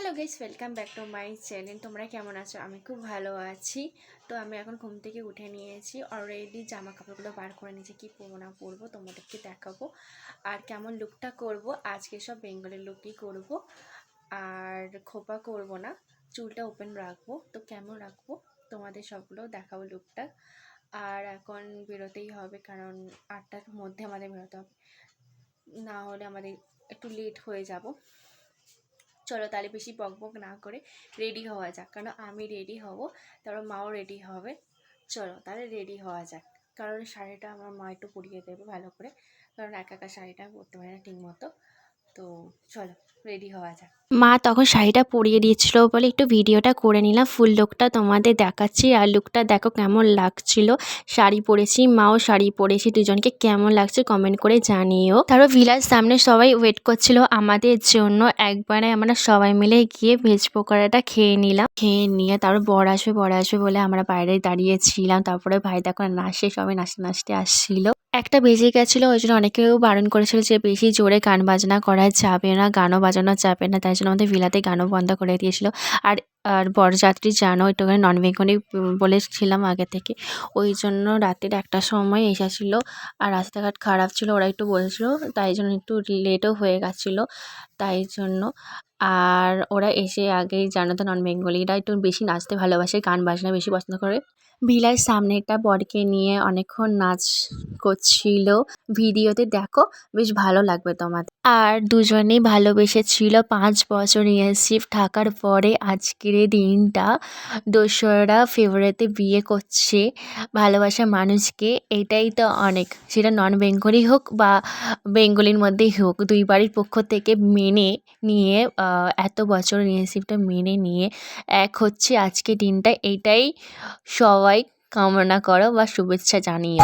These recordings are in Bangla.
Hello guys, welcome back to my channel. তোমরা কেমন আছো? আমি খুব ভালো আছি। তো আমি এখন ঘুম থেকে উঠে নিয়েছি, অলরেডি জামা কাপড়গুলো বার করে নিয়েছি। কি পরবো না পরবো তোমাদেরকে দেখাবো, আর কেমন লুকটা করব। আজকে সব বেঙ্গলের লুকই করব, আর খোপা করব না, চুলটা ওপেন রাখবো। তো কেমন রাখবো তোমাদের সবগুলো দেখাবো লুকটা। আর এখন বেরোতেই হবে, কারণ 8টার মধ্যে আমাদের বেরোতে হবে, না হলে আমাদের একটু লেট হয়ে যাব। চলো তাহলে বেশি বকবক না করে রেডি হওয়া যাক, কারণ আমি রেডি হব, তারপর মাও রেডি হবে। চলো তাহলে রেডি হওয়া যাক, কারণ শাড়িটা আমার মা একটু পরিয়ে দেবে ভালো করে, কারণ একা একা শাড়িটা পরতে পারি না ঠিক মতো। তো চলো রেডি হওয়া যাক। মা তখন শাড়িটা পরিয়ে দিয়েছিল বলে একটু ভিডিওটা করে নিলাম, ফুল লুকটা তোমাদের দেখাচ্ছি। আর লুকটা দেখো কেমন লাগছিল। শাড়ি পরেছি, মাও শাড়ি পরেছি, দুজনকে কেমন লাগছে কমেন্ট করে জানিও। তারপর ভিলার সামনে সবাই ওয়েট করছিল আমাদের জন্য। একবারে আমরা সবাই মিলে গিয়ে ভেজ পকোড়াটা খেয়ে নিলাম। খেয়ে নিয়ে তারপর বর আসবে বলে আমরা বাইরে দাঁড়িয়েছিলাম। তারপরে ভাই দেখো নাচে, সবাই নাচতে নাচতে আসছিল। 1টা বেজে গেছিলো, ওই জন্য অনেকেও বারণ করেছিল যে বেশি জোরে গান বাজনা করা যাবে না, গানও বাজানো যাবে না। তাই জন্য আমাদের ভিলাতে গানও বন্ধ করে দিয়েছিল। আর আর বরযাত্রী জানো একটুখানি নন বেঙ্গলি বলেছিলাম আগে থেকে, ওই জন্য রাতের 1টার সময় এসেছিল। আর রাস্তাঘাট খারাপ ছিল, ওরা একটু বলেছিল, তাই জন্য একটু লেটও হয়ে গেছিলো, তাই জন্য। আর ওরা এসে আগেই জানো তো নন বেঙ্গলিরা একটু বেশি নাচতে ভালোবাসে, গান বাজনা বেশি পছন্দ করে। ভিলার সামনে একটা বরকে নিয়ে অনেকক্ষণ নাচ করছিল, ভিডিওতে দেখো, বেশ ভালো লাগবে তোমাদের। আর দুজনেই ভালোবেসেছিল 5 বছর রিলেশনশিপ থাকার পরে আজকের এই দিনটা। 2রা ফেব্রুয়ারিতে বিয়ে করছে ভালোবাসা মানুষকে, এটাই তো অনেক, সেটা নন বেঙ্গলি হোক বা বেঙ্গলির মধ্যেই হোক, দুই বাড়ির পক্ষ থেকে মেনে নিয়ে এত বছর রিলেশনশিপটা মেনে নিয়ে এক হচ্ছে আজকে দিনটা, এইটাই সবাই কামনা করো বা শুভেচ্ছা জানিয়ে।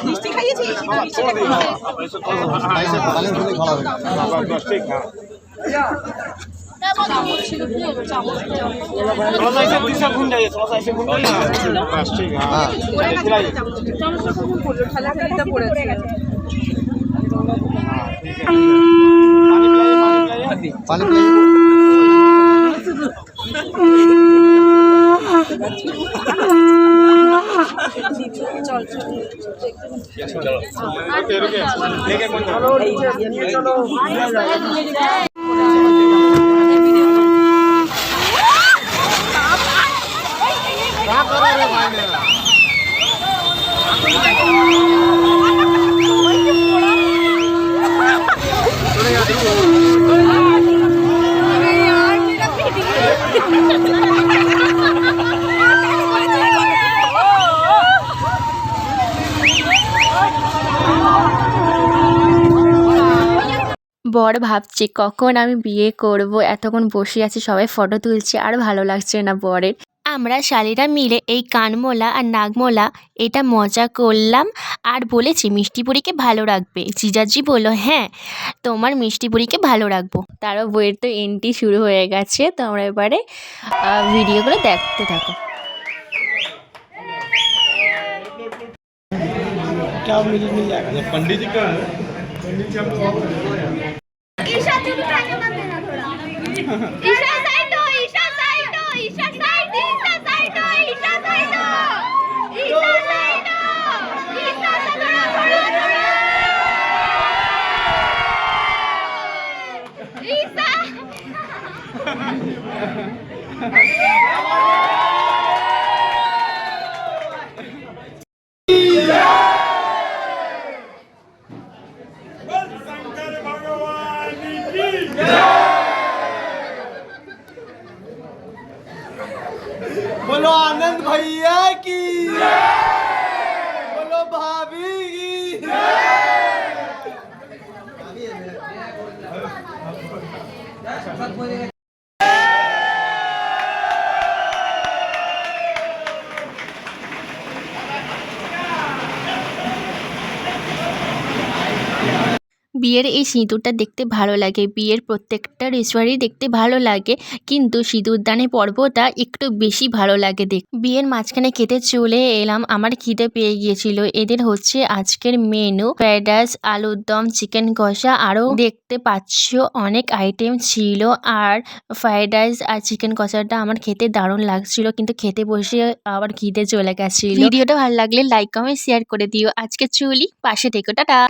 মিষ্টি খাইয়েছিস? বর ভাবছে কখন আমি বিয়ে করব, এতক্ষণ বসে আছি, সবাই ফটো তুলছে, আর ভালো লাগছে না বরের। আমরা শালিরা মিলে এই কানমোলা আর নাগমোলা এটা মজা করলাম, আর বলেছি মিষ্টিপুরিকে ভালো রাখবে। জিজাজি বললো হ্যাঁ তোমার মিষ্টিপুরিকে ভালো রাখবো। তারও বইয়ের তো এন্ট্রি শুরু হয়ে গেছে, তো আমরা এবারে ভিডিওগুলো দেখতে থাকো। पंडित जी का ईशा चुप रहने मत देना थोड़ा। ईशा साइड हो, ईशा साइड हो, ईशा साइड, ईशा बोलो आनंद भैया की, बोलो भाभी की। বিয়ের এই সিঁদুরটা দেখতে ভালো লাগে, বিয়ের প্রত্যেকটা রিচুয়ালই দেখতে ভালো লাগে, কিন্তু সিঁদুরদানি পর্বটা একটু বেশি ভালো লাগে বিয়ের মাঝখানে খেতে চলে এলাম, আমার খিদে পেয়ে গিয়েছিল। এদের হচ্ছে আজকের মেনু ফ্রাইড রাইস, আলুর দম, চিকেন কষা, আরও দেখতে পাচ্ছ অনেক আইটেম ছিল। আর ফ্রাইড রাইস আর চিকেন কষাটা আমার খেতে দারুণ লাগছিল, কিন্তু খেতে বসে আবার খিদে চলে গেছিল। ভিডিওটা ভালো লাগলে লাইক কমেন্ট শেয়ার করে দিও। আজকে চলি, পাশে থেকো, টাটা।